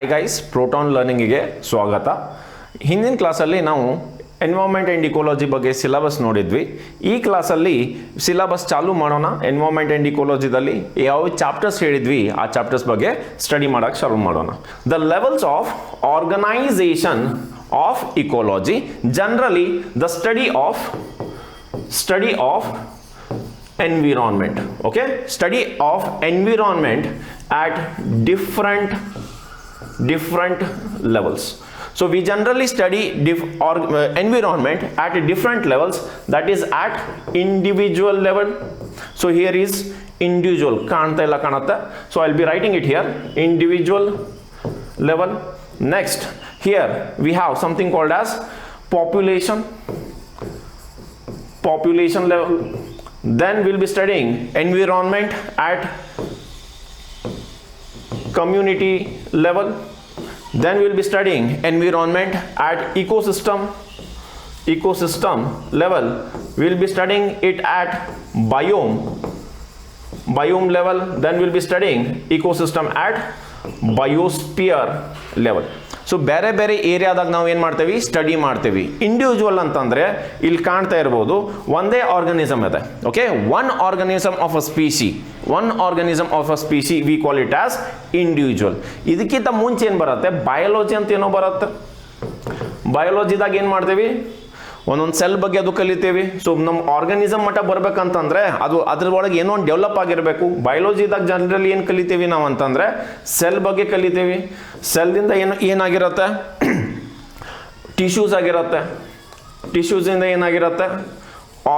Hi guys, proton ಲರ್ನಿಂಗಿಗೆ ಸ್ವಾಗತ. ಹಿಂದಿನ ಕ್ಲಾಸಲ್ಲಿ ನಾವು ಎನ್ವೈರ್ಮೆಂಟ್ ಆ್ಯಂಡ್ ಇಕೋಲಜಿ ಬಗ್ಗೆ ಸಿಲೆಬಸ್ ನೋಡಿದ್ವಿ. ಈ ಕ್ಲಾಸಲ್ಲಿ ಸಿಲೆಬಸ್ ಚಾಲೂ ಮಾಡೋಣ. ಎನ್ವೈರ್ಮೆಂಟ್ ಆ್ಯಂಡ್ ಇಕೋಲಜಿದಲ್ಲಿ ಯಾವ ಚಾಪ್ಟರ್ಸ್ ಹೇಳಿದ್ವಿ ಆ ಚಾಪ್ಟರ್ಸ್ ಬಗ್ಗೆ ಸ್ಟಡಿ ಮಾಡೋಕ್ಕೆ ಚಾಲೂ ಮಾಡೋಣ. The levels of organisation of ecology, generally the study of environment. Okay, study of environment at different levels. So we generally study environment at different levels, that is at individual level. So here is individual, kanata. So I'll be writing it here, individual level. Next, here we have something called as population level. Then we'll be studying environment at community level. Then we'll be studying environment at ecosystem level. We'll be studying it at biome level. Then we'll be studying ecosystem at biosphere level. So ಬೇರೆ ಬೇರೆ ಏರಿಯಾದಾಗ ನಾವು ಏನು ಮಾಡ್ತೀವಿ, study ಮಾಡ್ತೀವಿ. Individual ಅಂತಂದರೆ ಇಲ್ಲಿ ಕಾಣ್ತಾ ಇರ್ಬೋದು, ಒಂದೇ ಆರ್ಗನಿಸಮ್ ಇದೆ. Okay, one organism of a species V call it as individual. ಇದಕ್ಕಿಂತ ಮುಂಚೆ ಏನು ಬರುತ್ತೆ, ಬಯಾಲಜಿ ಅಂತ ಏನೋ ಬರುತ್ತೆ. ಬಯಾಲಜಿದಾಗ ಏನು ಮಾಡ್ತೀವಿ, ಒಂದೊಂದು ಸೆಲ್ ಬಗ್ಗೆ ಅದು ಕಲಿತೀವಿ. ಸೊ ನಮ್ಮ ಆರ್ಗನಿಸಮ್ ಮಟ್ಟ ಬರ್ಬೇಕಂತಂದ್ರೆ ಅದು ಅದ್ರೊಳಗೆ ಏನೋ ಒಂದು ಡೆವಲಪ್ ಆಗಿರಬೇಕು. ಬಯಾಲಜಿದಾಗ ಜನರಲಿ ಏನು ಕಲಿತೀವಿ ನಾವು ಅಂತಂದರೆ ಸೆಲ್ ಬಗ್ಗೆ ಕಲಿತೀವಿ. ಸೆಲ್ದಿಂದ ಏನಾಗಿರುತ್ತೆ, ಟಿಶ್ಯೂಸ್ ಆಗಿರುತ್ತೆ. ಟಿಶ್ಯೂಸಿಂದ ಏನಾಗಿರುತ್ತೆ,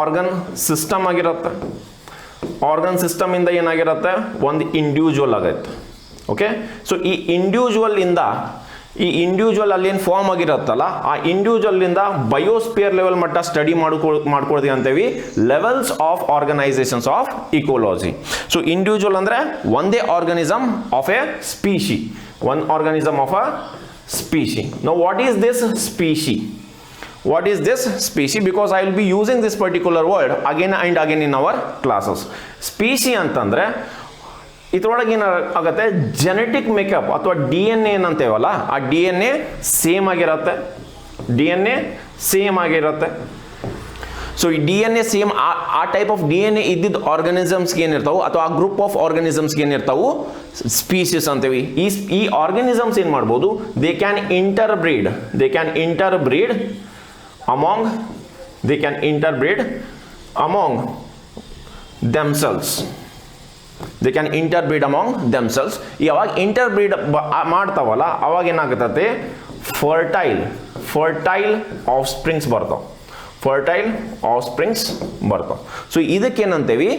ಆರ್ಗನ್ ಸಿಸ್ಟಮ್ ಆಗಿರುತ್ತೆ. ಆರ್ಗನ್ ಸಿಸ್ಟಮಿಂದ ಏನಾಗಿರುತ್ತೆ, ಒಂದು ಇಂಡಿವಿಜುವಲ್ ಆಗೈತೆ. ಓಕೆ, ಸೊ ಈ ಇಂಡಿವಿಜುವಲ್ ಅಲ್ಲಿ ಏನು ಫಾರ್ಮ್ ಆಗಿರುತ್ತಲ್ಲ, ಆ ಇಂಡಿವಿಜುವಲ್ ಇಂದ ಬಯೋಸ್ಪಿಯರ್ ಲೆವೆಲ್ ಮಟ್ಟ ಸ್ಟಡಿ ಮಾಡ್ಕೊಳ್ತೀವಿ ಅಂತೀವಿ levels of organisations of ecology. So individual ಅಂದ್ರೆ ಒಂದೇ organism of A species, one organism of a species. Now what is this species? Because I will be using this particular word again and again in our classes. Species ಅಂತಂದ್ರೆ ಇದ್ರೊಳಗೆ ಏನಾಗುತ್ತೆ, genetic makeup ಅಥವಾ D N A ಏನಂತೇವಲ್ಲ, ಆ D N A same ಆಗಿರುತ್ತೆ. So ಈ D N A same, ಆ type of D N A ಇದ್ದಿದ್ದು ಆರ್ಗನಿಸಮ್ಸ್ಗೆ ಏನಿರ್ತಾವೆ ಅಥವಾ ಆ ಗ್ರೂಪ್ ಆಫ್ ಆರ್ಗನಿಸಮ್ಸ್ಗೆ ಏನಿರ್ತಾವೆ ಸ್ಪೀಶೀಸ್ ಅಂತೀವಿ. ಈ ಆರ್ಗನಿಸಮ್ಸ್ ಏನು ಮಾಡ್ಬೋದು, ದೇ ಕ್ಯಾನ್ ಇಂಟರ್ಬ್ರೀಡ್ among themselves. ಯಾವಾಗ ಇಂಟರ್ಬ್ರೀಡ್ ಮಾಡ್ತಾವಲ್ಲ ಅವಾಗ ಏನಾಗುತ್ತೆ, ಫರ್ಟೈಲ್ ಆಫ್ ಸ್ಪ್ರಿಂಗ್ಸ್ ಬರ್ತಾವ. ಸೊ ಇದಕ್ಕೇನಂತೇವಿ,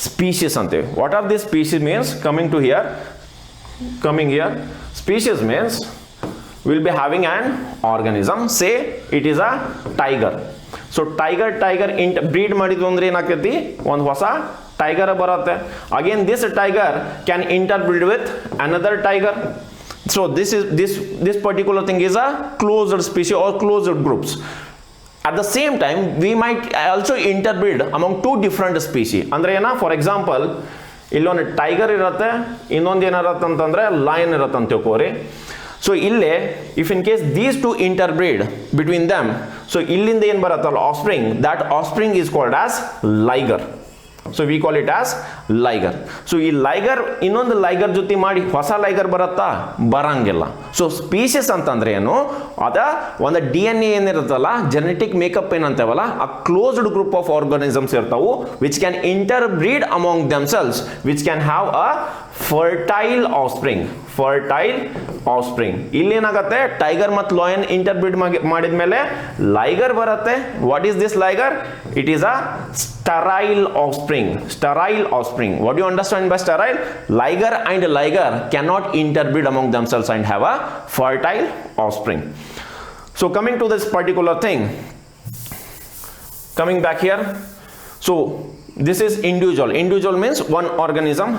ಸ್ಪೀಶೀಸ್ ಅಂತೇವಿ. What are this species means, coming here species means will be having an organism. Say it is a tiger. So tiger breed ಮಾಡಿದ್ವು ಅಂದ್ರೆ ಏನಾಗ್ತೈತಿ, ಒಂದು ಹೊಸ ಟೈಗರ್ ಬರುತ್ತೆ. Again this tiger can interbreed with another tiger. So this particular thing is a closed species or closed groups. At the same time we might also interbreed among two different species. ಅಂದ್ರೆ ಏನ, for example ಇಲ್ಲೊಂದು tiger ಇರುತ್ತೆ, ಇನ್ನೊಂದು ಏನಿರುತ್ತೆ ಅಂತಂದ್ರೆ lion ಇರುತ್ತೆ ಅಂತ ತಿಳ್ಕೋರಿ. ಸೊ ಇಲ್ಲೇ if in case these two interbreed between them, so ಇಲ್ಲಿಂದ ಏನು ಬರುತ್ತಲ್ಲ offspring, that offspring is called as liger. So we call it as liger. So ಈ ಲೈಗರ್ ಇನ್ನೊಂದು ಲೈಗರ್ ಜೊತೆ ಮಾಡಿ ಹೊಸ ಲೈಗರ್ ಬರುತ್ತಾ, ಬರಂಗಿಲ್ಲ. ಸೊ ಸ್ಪೀಶೀಸ್ ಅಂತಂದ್ರೆ ಏನು, ಅದ ಒಂದು ಡಿ ಎನ್ ಎ ಏನಿರುತ್ತಲ್ಲ, ಜೆನೆಟಿಕ್ ಮೇಕಪ್ ಏನಂತೇವಲ್ಲ, ಆ ಕ್ಲೋಸ್ಡ್ ಗ್ರೂಪ್ ಆಫ್ ಆರ್ಗನಿಸಮ್ಸ್ ಇರ್ತಾವು which can interbreed among themselves, which can have a fertile offspring. ಇಲ್ಲೇನಾಗತ್ತೆ, ಟೈಗರ್ ಮತ್ತು ಲಯನ್ ಇಂಟರ್ಬ್ರೀಡ್ ಮಾಡಿದ್ಮೇಲೆ ಲೈಗರ್ ಬರುತ್ತೆ. What is this liger? It is a sterile offspring. What do you understand by sterile? Liger and liger cannot interbreed among themselves and have a fertile offspring. So coming to this particular thing, coming back here, so this is individual means one organism.